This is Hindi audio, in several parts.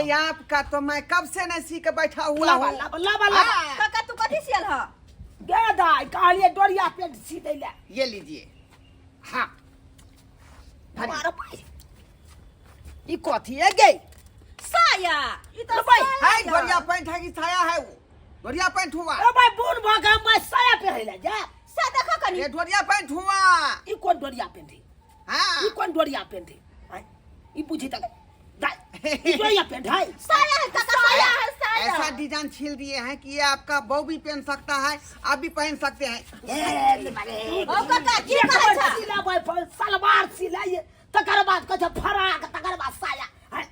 अरे आपका तो मैं कब से नहीं सी के बैठा हुआ हूँ। काका तू कथी सियल ह गे दाई कहलिए डोरिया पेंट सी दे ले। ये लीजिए। हाँ हमारा भाई ई कथी है गे? साया ई तो भाई, है डोरिया पैंट है कि साया है वो? डोरिया पैंट हुआ। ए भाई बूढ़ भागा मैं साया पहरे ले जा। सा देखो कनी ये डोरिया पैंट हुआ। ई कौन डोरिया पेंट है? हाँ ई कौन डोरिया पेंट है? हैं? ई पूछी तक दाई ई डोरिया पेंट है? साया है काका साया है साया ऐसा डिजाइन छील दिए हैं कि ये आपका बहू भी पहन सकता है, आप भी पहन सकते हैं। ए मारे ओ काका की ये कहै खबर छ सिला भाई सलवार सिला ये तकर बाद कह फराक तकर बाद साया हैं?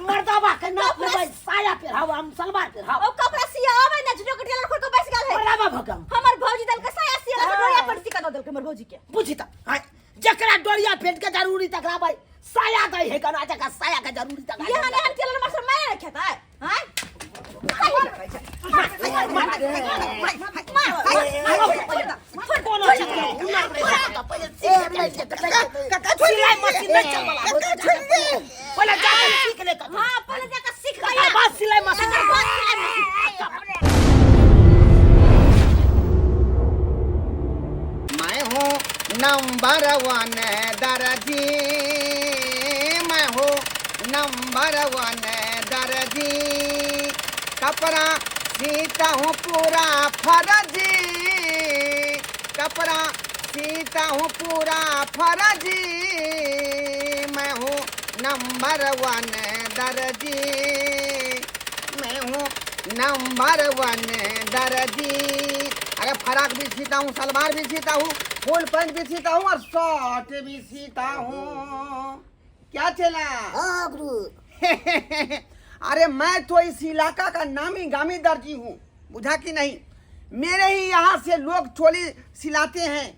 मर्दाबा के नाप ले भाई साया पहराव हम सलवार पहराव। ओ कपड़ा सिया आवे ना जुटो के टेलर खोल के बैठ गेल है बराबर भगम हमर भौजी दल के साया सियल है डोरिया पर सिका दल के हमर भौजी के पूछी तक हैं? जकरा डोरिया पेंट के जरूरी तकरा भाई साया दे है कना जका साया के जरूरी तक यहाँ ने हम टेलर मास्टर मैं रखता है हैं सिलाई मशीन में चल वाला पहले जाके सीख ले कर। हां पहले जाकर सीख तकर बाद सिलाई मशीन मैं हूँ नंबर 1 दर्जी, मैं हूँ नंबर 1 दर्जी, कपड़ा सीता हूँ पूरा फर्जी, कपड़ा सीता हूँ पूरा फर्जी, मैं हूँ नंबर 1 दर्जी, मैं हूँ नंबर 1 दर्जी। अरे फराक भी सीता हूँ, सलवार भी सीता हूँ, फुल पैंट भी सीता हूँ और शर्ट भी सीता हूँ। क्या चला? हां गुरु अरे मैं तो इस इलाका का नामी गामी दर्जी हूँ, बुझा कि नहीं? मेरे ही यहाँ से लोग चोली सिलाते हैं,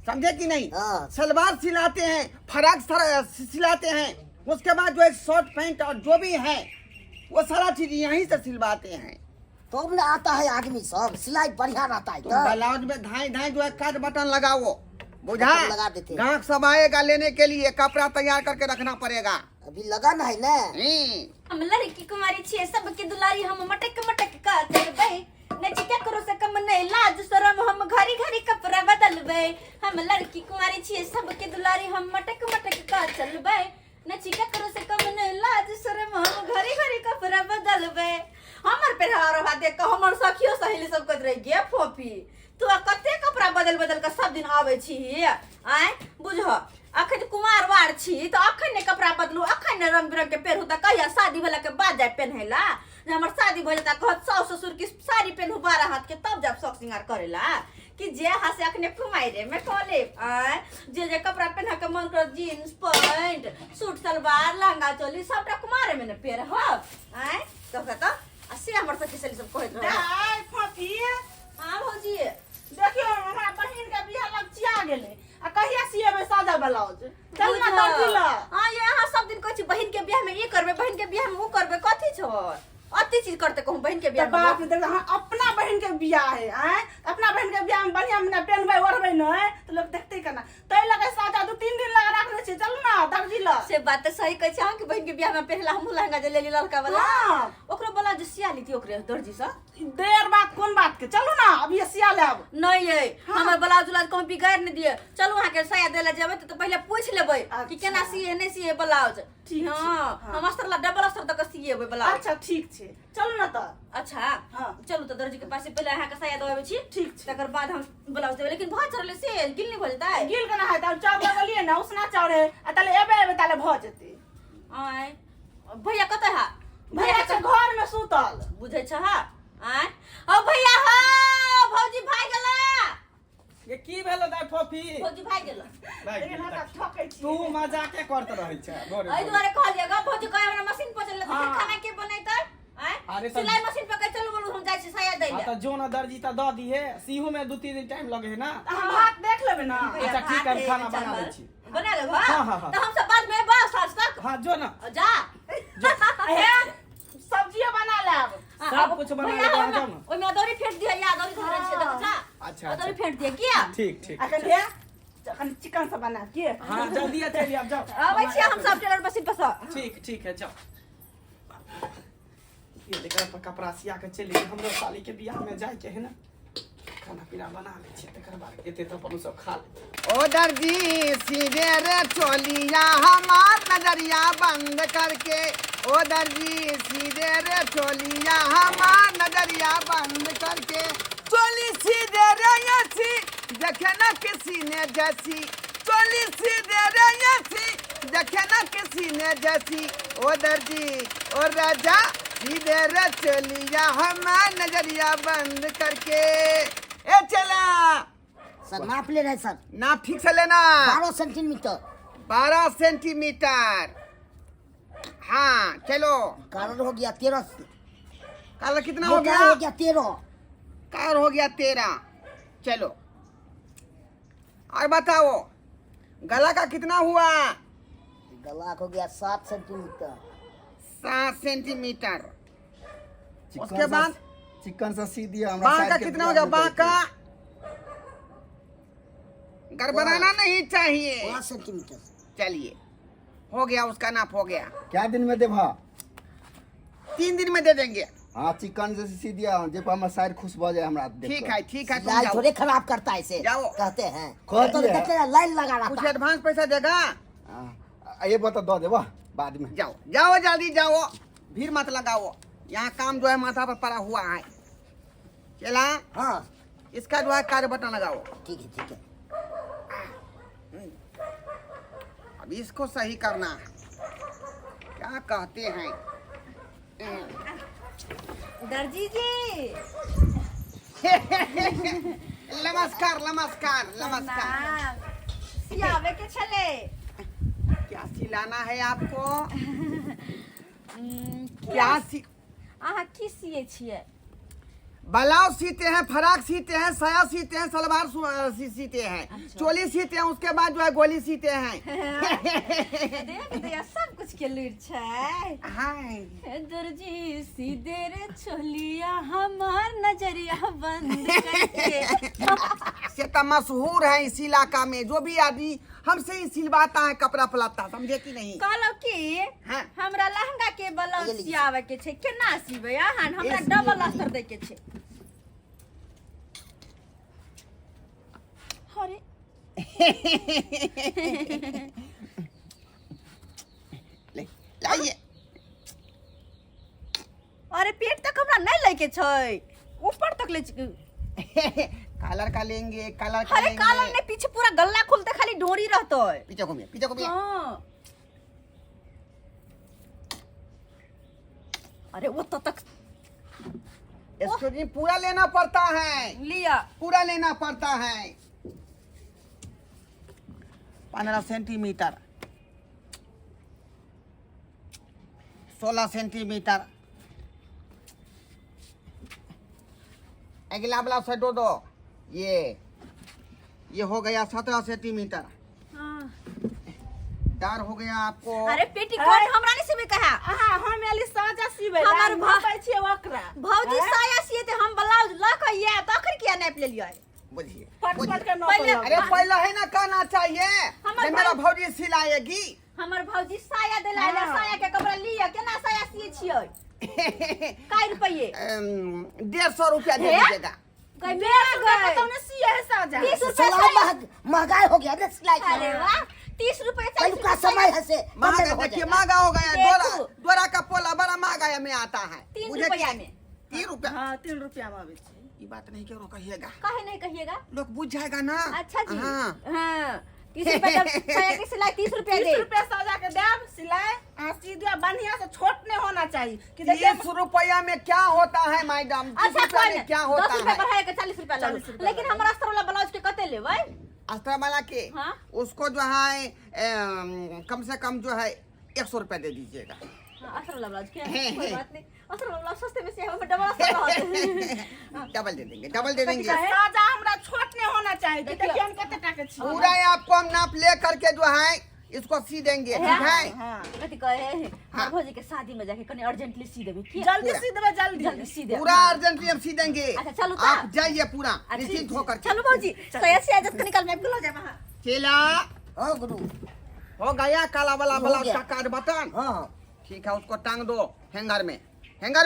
समझे कि नहीं? हाँ। सलवार सिलाते हैं, फराक सिलाते हैं, उसके बाद जो एक शर्ट पैंट और जो भी है वो सारा चीज यहीं से सिलवाते हैं। तो हमने आता है आदमी सब सिलाई बढ़िया रहता है तुम ब्लाउज में धाई धाई जो है काट बटन लगाओ, बुझा? लगा देते। ग्राहक सब आएगा लेने के लिए, कपड़ा तैयार करके रखना पड़ेगा। अभी लगाना है ना। हम लड़की कुमारी छे सबके दुलारी हम मटक मटक का चलबे नच क्या करो से कम नहीं लाज शरम हम घरी घरी कपड़ा बदलबे हम लड़की कुमारी छे सबके दुलारी हम मटक मटक का चलबे नच क्या करो से कम नहीं लाज शरम हम घरी घरी कपड़ा बदलबे हमर पेहरावा रहा देख के हमर सखियो सहेली सब कहत रही गे फोफी तू कते कपड़ा बदल बदल के सब दिन आवे छी आय बुझ अखन कुमार वार छी तो अखन ने कपड़ा बदलू अखन ने रंग बिरंग के पेरहू त कहिया शादी वाला के बाद जाय पहनेला जे हमर शादी भ जता कहत सास ससुर की साड़ी पहनू 12 हाथ के तब जब शौक सिंगार करेला कि जे हासे अखने कुमाई रे में कॉले आय जे कपड़ा पहना के मन कर jeans pant suit salwar lehenga choli सबटा कुमारे में ने पेर हो आय तो कहता से हमर सखी सहेली सब कहत रहे दाई फफी हां भौजी देखियो हमरा बहिन के बियाह लगचिया गेले आ कहिया सिएबे सादा ब्लाउज चल ना दर्जी ल हां ये अहाँ सब दिन कहै छी बहिन के बियाह में ई करबे बहिन के बियाह में ऊ करबे कथि छ अति चीज करते कहूं बहिन के बियाह में बाप रे देख अपना बहन के बियाह है हैं अपना बहन के बियाह में बढ़िया मने पहनबै ओढ़बै न तो लोग देखते केना तै लगे सादा 2-3 दिन लगा रखले छी चल ना दर्जी ल से बात सही कहै छी अहाँ के बहिन के बियाह में पहला हम लहंगा जे लेली ललका वाला हां ओकरो वाला जे सिया ली थी ओकरे दर्जी से देर बात कोन बात के चलू ना अभी सिया लेब नहीं है हमर ब्लाउज उलाज कहूं बिगाड़ न दिए चलू अहाँ के साया देला जेबै तो पहले पूछ लेबै कि केना सिए नहीं सिए ब्लाउज ठीक हां हम अस्तर ला डबल अस्तर तक सिएबै ब्लाउज अच्छा ठीक छै चलू ना त अच्छा हां चलू तो दर्जी के पास पहले अहाँ के साया देबै छी ठीक छै तकर बाद हम ब्लाउज देबै लेकिन बहुत चढ़ले से गिल नहीं भ जतै गिल केना है त चाव लगलिए ना उसना चाव रे आ तले एबे तले भ जेते आय भैया कतै हा भैया के घर में सुतल बुझै छ हा आय ओ भैया हा भौजी भाग गेला ये की भेलो दाई फोफी भौजी भाग गेला लेकिन हमरा ठकै छी तू मजाके करत रहै छ एहि दुआरे कहलिए ग भौजी कहे हमरा मशीन पर चलले त खाना के बनैतै आय अरे त सिलाई मशीन पे के चलू बोलू हम जाय छी साया दै आ ले त जो न दर्जी त द दिए सीहू में 2-3 दिन टाइम लगे है ना हम भात देख लेबे ना अच्छा ठीक है खाना बना लै छी बना ले हाँ। तो हम सब बाद में बस आज तक हां जो ना जा हे सब्जियो बना लेब सब कुछ बना ले आ जाओ ना ओइ में अदौरी फेंट दिया या अदौरी धरे छै देखो जा अच्छा अदौरी फेंट दिया किया ठीक अखन हे अखन चिकन सब बना के हां जल्दी चलिए अब जाओ आबै छी हम सब टेलर मशीन पर से ठीक है जाओ ये लेकर कपड़ा सिया के चले हम लोग साली के बियाह में जाए के है ना खाना पीना बना ले छे तकर बाद एते तो अपन सब खा ले ओ दर्जी सीधे रे चोलिया हमार नजरिया बंद करके ओ दर्जी सीधे रे चोलिया हमार नजरिया बंद करके चोली सीधे रे यसी देखे ना किसी ने जैसी चोली सीधे रे यसी देखे ना किसी ने जैसी ओ दर्जी ओ राजा सीधे रे चोलिया हमार नजरिया बंद करके ए चला सर नाप ले रहे सर नाप ठीक से लेना 12 सेंटीमीटर 12 सेंटीमीटर हाँ चलो कलर हो गया 13 कलर कितना हो गया 13 कलर हो गया 13 चलो और बताओ गला का कितना हुआ गला हो गया 7 सेंटीमीटर 7 सेंटीमीटर उसके बाद चिकन से सी दिया बाह का कितना हो गया बाह का गड़बड़ाना नहीं चाहिए 5 सेंटीमीटर चलिए हो गया उसका नाप हो गया क्या दिन में देभा 3 दिन में दे देंगे हाँ चिकन से सी दिया जे पर हमर साइड खुश भ जाए हमरा देख ठीक है तुम लाइट जाओ थोड़े खराब करता है इसे जाओ। कहते हैं कह तो दिया। कहते हैं लाइन लगा रहा कुछ था एडवांस पैसा देगा ये बता दो देबा बाद में जाओ जाओ जल्दी जाओ भीड़ मत लगाओ यहाँ काम जो है माथा पर पड़ा हुआ है चला हाँ इसका जो है कार्य बटन लगाओ ठीक है अब इसको सही करना है क्या कहते हैं दर्जी जी नमस्कार नमस्कार नमस्कार नाम सियावे के छले क्या सिलाना है आपको क्या क्या सी अहाँ की सिए छिए ब्लाउज सीते हैं फ्राक सीते हैं साया सीते हैं सलवार सीते हैं चोली सीते हैं उसके बाद जो है गोली सीते हैं देख दिया सब कुछ के लूर छै हाय दर्जी सीधे रे छोलिया हमार नजरिया बंद करके से तो मशहूर है इस इलाका में जो भी आदमी हमसे ही सिलवाता है कपड़ा पलाता समझे कि नहीं कहलो कि हाँ। हमरा लहंगा के ब्लाउज सियावे के छै केना सिबै अहाँ हमरा डबल अस्तर दे के छै अरे लाइए अरे पेट तक हमरा नहीं ले के छै ऊपर तक ले कलर का लेंगे कलर का अरे कालर लेंगे ने पीछे पूरा गल्ला खुलते खाली डोरी रहतो है पीछे घूमिए हाँ। अरे वो तो तक इसको जी पूरा लेना पड़ता है लिया पूरा लेना पड़ता है 15 सेंटीमीटर 16 सेंटीमीटर अगला ब्लाउज से दो ये हो गया 17 सेंटीमीटर हाँ। दार हो गया आपको अरे पेटीकोट हमरा नहीं सिबे कहा हाँ हम एली साजा सीबे हमर भाई छिए ओकरा भौजी साया सिए ते हम ब्लाउज ला के ये तो आखिर किया नाप ले लिया बुझिए फट बुझिए। के नौकर पहले- अरे पहले है ना कहना चाहिए हमर कि मेरा भौजी सिलाएगी हमर भौजी साया देला हाँ। साया के कपड़ा लिया केना साया सिए छियै काय रुपये 150 रुपया दे हे? दीजिएगा काय तो गए तुमने सीए है साजा 30 रुपए सलाह महंगाई हो गया रे सिलाई अरे वाह 30 रुपए पहले का समय है से महंगा देखिए महंगा हो गया देखो। दोरा का पोला बड़ा महंगा में आता है 3 मुझे रुपया क्या- में 3 रुपया हाँ 3 रुपया में आवे छै ये बात नहीं क्यों कहिएगा काहे नहीं कहिएगा लोग बुझ जाएगा ना अच्छा जी हाँ हाँ 30 रुपए जब साया की सिलाई 30 रुपया 30 दे रुपया साजा के देब सिलाई आ सी दिया बढ़िया से छोट नहीं होना चाहिए कि देखिए 30 रुपया में क्या होता है मैडम 30 अच्छा रुपया कोई में नहीं क्या 10 होता रुपया है बढ़ाए के 40 रुपया ला 40 रुपया लेकिन हमारा अस्तर वाला ब्लाउज के कते लेबै अस्त्र वाला के हाँ। उसको जो है कम से कम जो है 100 रुपया दे दीजिएगा हाँ, अस्तर वाला ब्लाउज के हे, कोई हे। बात नहीं अस्तर वाला ब्लाउज सस्ते में से है हमें डबल अस्तर रहत डबल दे देंगे साजा हमरा छोट नहीं होना चाहिए कि देखिए। देखिए हम कते टाके छी पूरा आपको हम नाप ले करके जो है इसको सी देंगे ठीक है हां कथि कहे हाँ। हमार भौजी के शादी में जाके कनी अर्जेंटली सी देबे की जल्दी सी देबे जल्दी जल्दी सी दे पूरा अर्जेंटली हम सी देंगे अच्छा, चलो तो। आप जाइए पूरा निश्चिंत होकर के। चलो भौजी सया से आजत निकाल मैं बुला जाए वहां चला हाँ गुरु हो गया काला वाला हो ब्लाउज गया। का कार्ड बटन हाँ ठीक है उसको टांग दो हैंगर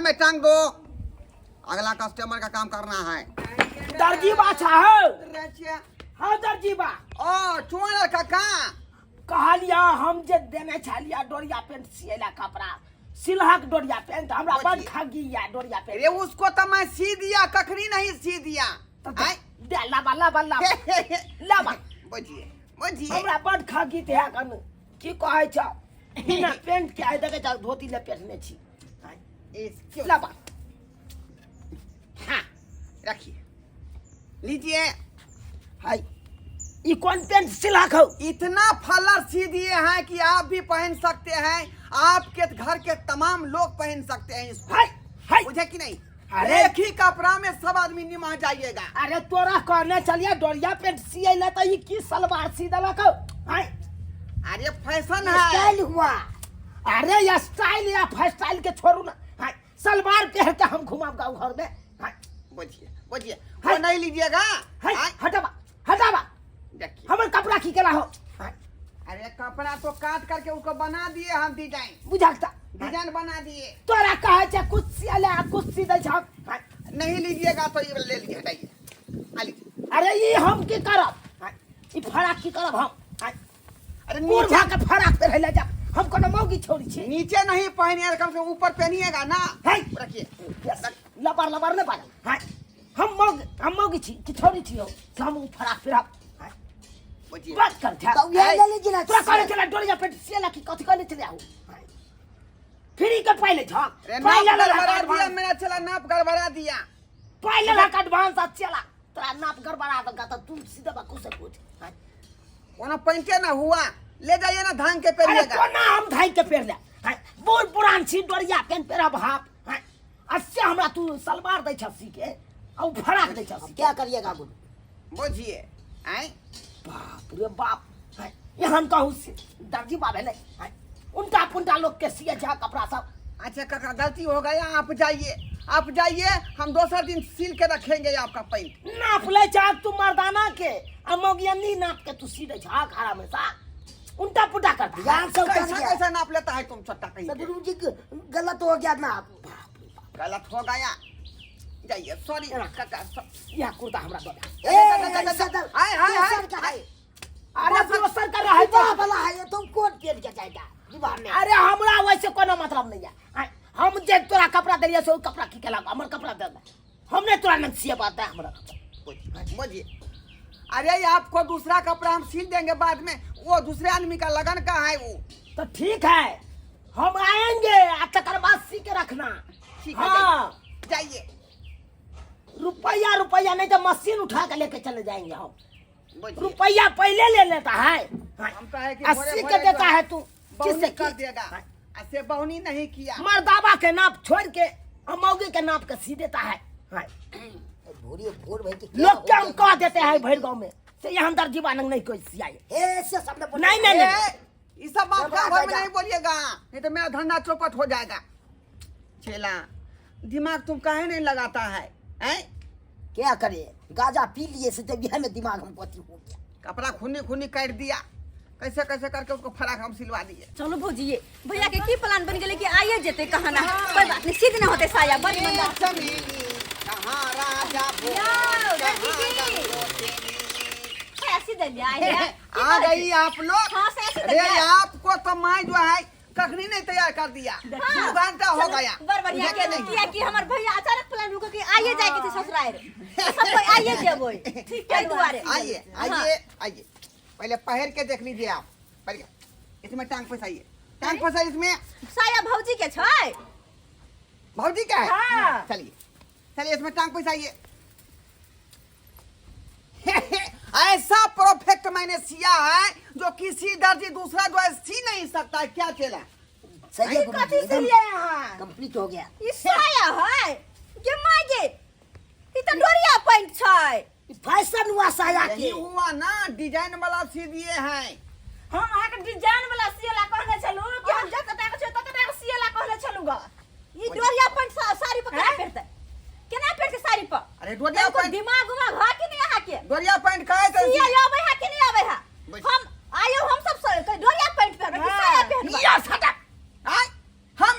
में टांग दो। अगला कस्टमर का काम करना है। दर्जी बा चाहो रचिया हाँ दर्जी बा ओ चोर काका कहलिया हम जे देने छलिया डोरिया पेंट सिएला कपड़ा सिलहक डोरिया पेंट हमरा बड़ खागी या डोरिया पेंट अरे उसको तो मैं सी दिया, कखनी नहीं सी दिया। आय दे लाबा लाबा बुझिए हमरा बड़ खागी ते कन की कहै छ बिना पेंट के आइ देखे छ धोती ले पेटने छी लाबा हाँ रखिए, लीजिए। हाय ये कौन पेंट सिलहक हो? इतना फलर सी दिए हैं कि आप भी पहन सकते हैं, आपके घर के तमाम लोग पहन सकते हैं इसको। हाय हाय बुझे कि नहीं? अरे एक ही कपड़ा में सब आदमी निमा जाइएगा। अरे तोरा कहने चलिए डोरिया पेंट सिएला त ई की सलवार सी देलक हो? हाय अरे फैशन है। स्टाइल हुआ। अरे ये स्टाइल या स्टाइल के छोड़ू ना। हाय सलवार पहन के हम घुमाब गाँव घर में। हाय बुझिए वो नहीं लीजिएगा। हाय आय, हटावा देखिए हमर कपड़ा की केला हो? हाय अरे कपड़ा तो काट करके उसको बना दिए हम, बुझाता डिजाइन बना दिए। तोरा कहे छ कुछ सियाले कुछ सी दे छ। हाय नहीं लीजिएगा तो ये ले लीजिए, हटाइए। आ लीजिए। अरे ये हम की करब? हाय ई फराक की करब हम? हाय अरे मूर्खा के फराक पे रहले जा हम कोनो मौगी छोड़ी छी। नीचे नहीं पहनिए, कम से ऊपर पहनिएगा ना। हाय रखिए। लबर ने पाला। हाय हम मौगी छी कि छोड़ी छी हो हम फराक फिरब। हाय बुझिए बात कर था तो ये ले लीजिए ना। तोरा कहले चला डोरिया पेंट सियाला की कथि कहले चले आऊ? हाय फ्री के पहले छ अरे नाप गड़बड़ा दिया, मेरा चला नाप गड़बड़ा दिया। पहले लाख एडवांस चला तोरा नाप गड़बड़ा देगा तो तू सीधा बाकू से पूछ। हाय वहाँ पहनते ना हुआ, ले जाइए ना धान के अरे पहनिएगा। कोना हम धाई के पेर ले। हाय बूढ़ पुरान छी डोरिया पेंट पेरब हाफ। हाय अस्से हमरा तू सलवार दै छ सी के औ फराक दै छ सी। क्या करिएगा बोलो? बुझिए आय बाप रे बाप। हाय यहाँ कहू से दर्जी बा भेले। हाय उनका पुंटा लोग के सिए जा कपड़ा सब। अच्छा काका गलती हो गया, आप जाइए, हम दूसरा दिन सिल के रखेंगे आपका पैंट। नाप ले जा तू मर्दाना के अमोगियनी नाप के तू सी दे छ खारा में सा उल्टा पुल्टा करता। ध्यान से उतर गया। कैसा नाप लेता है तुम छोटा कहीं के? सदगुरु जी गलत हो गया ना। गलत हो गया, जाइए। सॉरी काका। या कुर्ता हमरा दो। अरे दोसर का रहे क्या भला है ये? तुम कोट पहन के जाएगा दीवार में। अरे हमरा वैसे कोनो मतलब नहीं है। हाय हम जे तोरा कपड़ा देलिए सो कपड़ा की केला हमर कपड़ा दे दे। हमने तोरा न सिए बात है हमरा। बुझिए अरे आपको दूसरा कपड़ा हम सिल देंगे बाद में, वो दूसरे आदमी का लगन का है वो। तो ठीक है हम आएंगे तकर बाद सी के रखना। ठीक है, हाँ जाइए। रुपया नहीं तो मशीन उठा के लेके चले जाएंगे हम। बुझिए। रुपया पहले ले लेता है। हम तो है कि 80 के देता है तू किससे कर देगा? ऐसे बहुनी नहीं किया। मर्दाबा के नाप छोड़ के अमौगी के नाप के सी देता है। हाय भोर भाई की लोग क्या कह देते हैं भर गांव में से यहाँ दर्जी बानंग नहीं कोई सियाए। ऐसे सबने बोला। नहीं ये सब बात का घर में नहीं बोलिएगा, नहीं तो मेरा धंधा चौपट हो जाएगा। चेला दिमाग तुम काहे नहीं लगाता है? हैं? क्या करे, गाजा पी लिए से जब यह में दिमाग हम पति हो गया। कपड़ा खूनी काट दिया, कैसे करके उसको फराक हम सिलवा दिए। चलो भौजी भैया के की प्लान बन गेले कि आइए जेते कहना कोई बात नहीं, सीधे ना होते साया बड़ी मंदा। चमेली कहाँ राजा याओ, दर्जी जी। ऐसी दलिया है आ गई आप लोग। हाँ, से ऐसे अरे दलिया। आपको तो मैं जो है कखनी नहीं तैयार कर दिया, 2 घंटा हो गया। बर बढ़िया के किया कि हमर भैया अचानक प्लान रुको कि आइए जाए के ससुराल सब कोई आइए जेबो ठीक है दुआरे। आइए पहले पहन के देख लीजिए आप। पहले इसमें टांग फंसाइए, टांग फंसाइए इसमें। साया भौजी के छै भौजी का है? हाँ। चलिए इसमें टांग फंसाइए। ऐसा परफेक्ट मैंने सिया है जो किसी दर्जी दूसरा जो है सी नहीं सकता है। क्या चला सही है गुरु जी, कथी से एकदम लिए यहाँ कंप्लीट हो गया। ई साया है के मागे ई तो डोरिया पैंट छै। फैशन हुआ साया यही के। हुआ ना, डिजाइन वाला सी दिए हैं। हम अहाँ के डिजाइन वाला सियला कहने छलु कि हम जत टाका छै तत टाका सियला कहले छलु ग। ई डोरिया पैंट साड़ी पर केना पहनते, केना पहनते साड़ी पर? अरे डोरिया पैंट, दिमाग उमा घा कि नहीं अहाँ के डोरिया पैंट का है तो सिया आवे है कि नहीं आवे है? हम आयो हम सब डोरिया पैंट पहनबे कि साया पहनबे? हम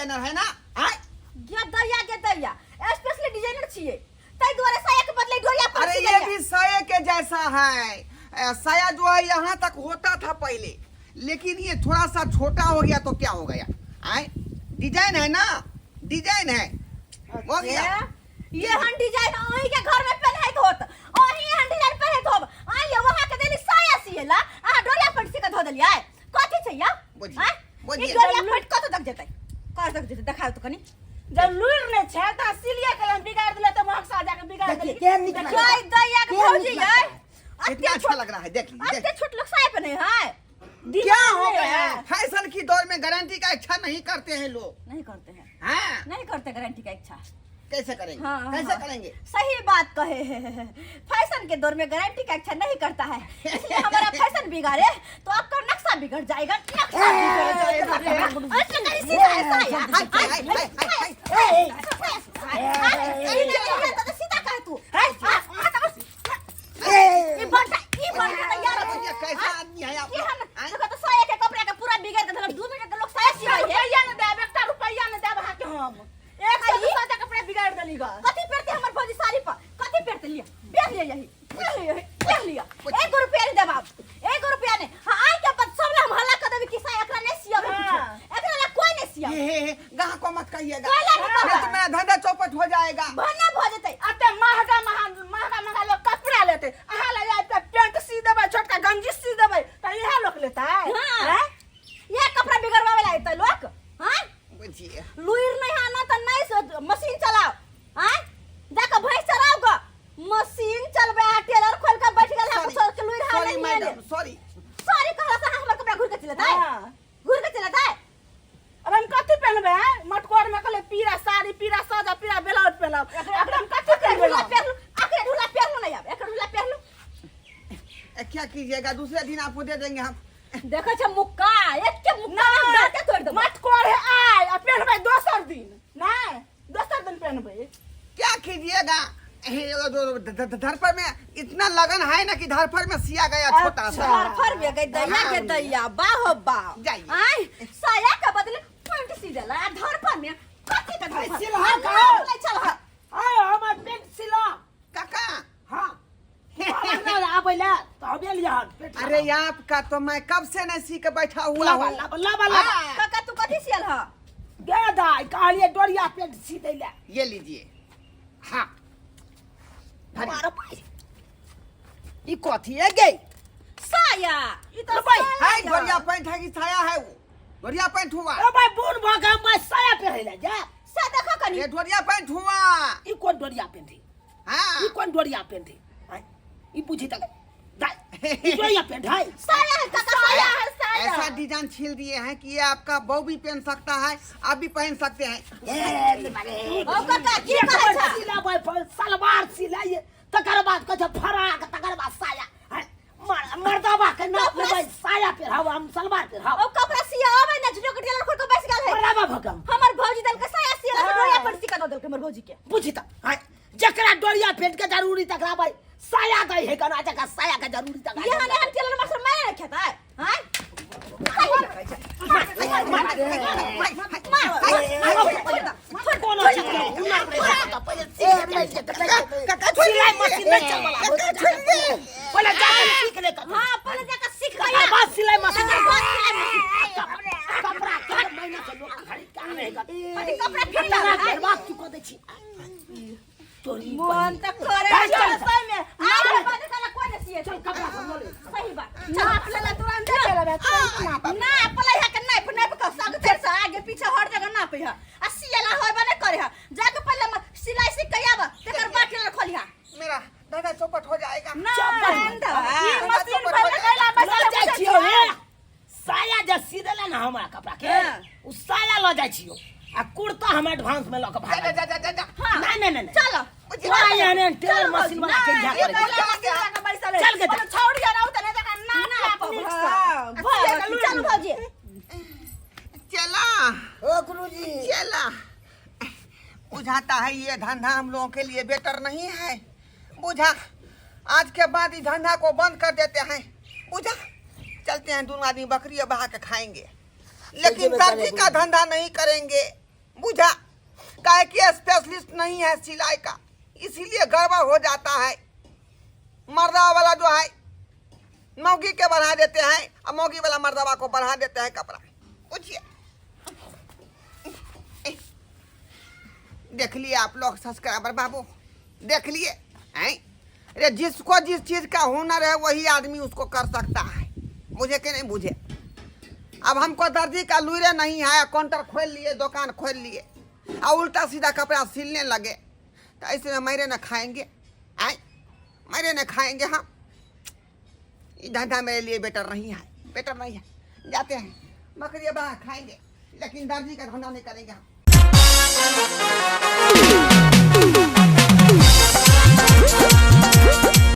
डिजाइनर है ना? आय गे दैया स्पेशली डिजाइनर छिए तै द्वारा साया के बदले डोरिया पर अरे सी ये दैया। भी साया के जैसा है। साया जो है यहाँ तक होता था पहले, लेकिन ये थोड़ा सा छोटा हो गया तो क्या हो गया? आय डिजाइन है ना, डिजाइन है, हो गया। ये हन डिजाइन ओही के घर में पहनाइत होत, ओही हन डिजाइन पहनाइत होब। आ ये वहां के देली साया सिएला, आ डोरिया पर सी के धो देलिया। कथि छै या? बुझिए, हां बुझिए। ई डोरिया पर कत तक जेतै? कर तक जेतै देखाओ तो कनी। जब लुइर ने छै त सिलिया के बिगाड़ दिले त महक सा जाके बिगाड़ देखिए दिले। क्या निकला जय दैया के भौजी है। कितना अच्छा लग रहा है, देख लीजिए। अत्ते छोट लोग साया पहने है। क्या हो गया? फैशन की दौर में गारंटी का इच्छा नहीं करते हैं लोग। नहीं करते हैं, हाँ नहीं करते गारंटी का इच्छा। कैसे करेंगे? हाँ, कैसे हाँ। करेंगे? सही बात कहे हैं। फैशन के दौर में गारंटी का इच्छा नहीं करता है, इसलिए हमारा फैशन बिगाड़े तो आपका नक्शा बिगड़ जाएगा। नक्शा बिगड़ जाएगा। अच्छा कहीं सीधा ऐसा है यार। हाय, हाय, हाय, हाय, हाय। तो सीधा कहे तू। ये बनता यार। ये कैसा आदमी है आप ये लोग? हम आय? देखो तो साया के कपड़े का पूरा बिगाड़ देते। 2 मिनट के लोग साया सिवाय है। रुपया न देब, एकटा रुपया न देब हाके हम। एक सौ दूसरा के कपड़े बिगाड़ देली गा। कथी पेरते हमर भौजी साड़ी पर? कथी पेरते लिया? पेर लिया यही। पेर लिया। 1 रुपया नहीं देब आप। 1 रुपया नहीं। हां आई के बाद सब हम हल्ला कर देबी कि सा एकरा नहीं सियाबे कुछ। एकरा ला कोई नहीं सिया। ये गाह को मत कहिएगा, काला नहीं कहबा। नहीं तो मेरा धंधा चौपट हो जाएगा। भन्ना भ जतै। अते महंगा लोग कपड़ा लेते। अहाँ ले जाए त पैंट सी देबै, छोटका गंजी सी देबै त इहे लोग लेता है। हां ये कपड़ा बिगड़वावे ला एतै लोग। हां बुझिए, लुइर नहीं आना त नहीं मशीन चलाओ। हां जाके भैंस चराओ ग। मशीन चलबे आ टेलर खोल के बैठ गेल है सोच के लुइर हाल सॉरी नहीं मैडम, है। सॉरी। सारी कहला से हमर कपड़ा घुर के चलता है। हाँ। घुर के चलता है। अब हम कथी पहनबे हैं? मटकोर में कहले पीरा साड़ी, पीरा साजा, पीरा ब्लाउज पहनब। एकरा हम कथी ढूला पहनबे? पेर लू। आखिर ढूला पेर लू नहीं अब। एक ढूला पेर लू। क्या कीजिएगा, दूसरे दिन आपको दे देंगे हम। देखो छ मुक्का एक के मुक्का दांत तोड़ दो। मटकोर है आय आ पहनबे दोसर दिन। नहीं, दोसर दिन पहनबे। क्या कीजिएगा, धरफर में इतना लगन है ना कि धरफर में सिया गया छोटा सा। फर बे गई दैया के दैया बाहो बा। जाइए। आई साया के बदले पैंट सी देला धर पर में कथी का धर पर। सिलहा का। ले चल हा। आय हमर पेंट सिला। काका, हां। ना आबैला त हबे लिया। अरे आपका तो मैं कब से नहीं सी के बैठा हुआ लाबा हूँ। लाबा लाबा लाबा। हाँ, काका तू कथी सियल हा? गे दाई कहलिए डोरिया पेंट सी दैला। ये लीजिए। हाँ हमारा भाई ई कथी है गे? साया ई तो भाई है गोरिया पैंट है कि छाया है? वो गोरिया पैंट हुआ। ओ भाई बूढ़ भगा मैं साया पहनले जा। सा देखो कनी। ये गोरिया पैंट हुआ। ई कौन डोरिया पेंट है? हाँ ई कौन डोरिया पेंट है? हैं? ई पूछी तक दाई ई डोरिया पेंट है? साया है काका साया है ऐसा साया। डिजाइन छील दिए हैं कि ये आपका बहू भी पहन सकता है, आप भी पहन सकते हैं। ओ काका की कहै छ? सिला भाई सलवार सिलाइए तकर बाद कछ फराक तकर बाद साया हैं? मर्दबा के नाप ले भाई साया पहराव हम सलवार पहराव। ओ कपड़ा सिया आवे ना जुटो के टेलर खोल के बैठ गेल है। मर्दबा भगम हमर भौजी दल के साया सिया हाँ। डोरिया पर सिका दल के हमर भौजी के। पूछी तक हैं? जकरा डोरिया पेंट के जरूरी तकरा भाई साया दई है कना जका साया के जरूरी तक। ये हने हम टेलर मास्टर मारे रखता है। हैं? सिलाई मशीन नहीं चल वाला पहले जाके सीख ले का। हां पहले जाकर सीख तकर गया। बाद सिलाई मशीन कपड़ा कपड़ा के महीना के लोग खरीद का रहेगा। कपड़ा फिट लगा है। बात चुका दे छी चोरी मोहन तक करे चल, सही में आज बाद साला कोई नहीं सिए। चल कपड़ा खोल ले। सही बात। नाप लेला तुरंत चल ना पले है के नाप नाप के सब तेर से आगे पीछे हर जगह नाप है। आ सियला होबे नहीं करे है। जाके पहले सिलाई सीख के आबा तेकर बाद टेलर खोलिया। मेरा दादा चौपट हो जाएगा। ई मशीन पहले कैला पैसा जाय छियो हे साया जे सी देला ना हमरा कपड़ा के उ साया ल जाय छियो आ कुर्ता हम एडवांस में ल के भाग। जा जा जा जा। हां नहीं चलो तोरा यहाँ टेलर मशीन वाला के जा ये करे पहले मशीन लगा पैसा ले। चल के जा। छोड़ दिया ना उतने जगह ना चलो भौजी। चला ओ गुरुजी चला। बुझाता है ये धंधा हम लोगों के लिए बेटर नहीं है। बुझा आज के बाद इस धंधा को बंद कर देते हैं। बुझा चलते हैं, दोनों आदमी बकरी बहा के खाएंगे, लेकिन सब्जी का धंधा नहीं करेंगे। बुझा काहे कि स्पेशलिस्ट नहीं है सिलाई का, इसीलिए गड़बड़ हो जाता है। मर्दा वाला जो है मौगी के बढ़ा देते हैं और मौगी वाला मर्दवा को बढ़ा देते हैं कपड़ा। पूछिए, देख लिए आप लोग सब्सक्राइबर बाबू, देख लिए हैं? अरे जिसको जिस चीज का हुनर है वही आदमी उसको कर सकता है, मुझे कि नहीं बुझे। अब हमको दर्जी का लुइरे नहीं है, काउंटर खोल लिए, दुकान खोल लिए और उल्टा सीधा कपड़ा सिलने लगे, तो ऐसे में मेरे न खाएंगे, आए मेरे न खाएंगे हम। ये धंधा मेरे लिए बेटर नहीं है, बेटर नहीं है। जाते हैं बकरिया बाहर खाएंगे, लेकिन दर्जी का धंधा नहीं करेंगे हम।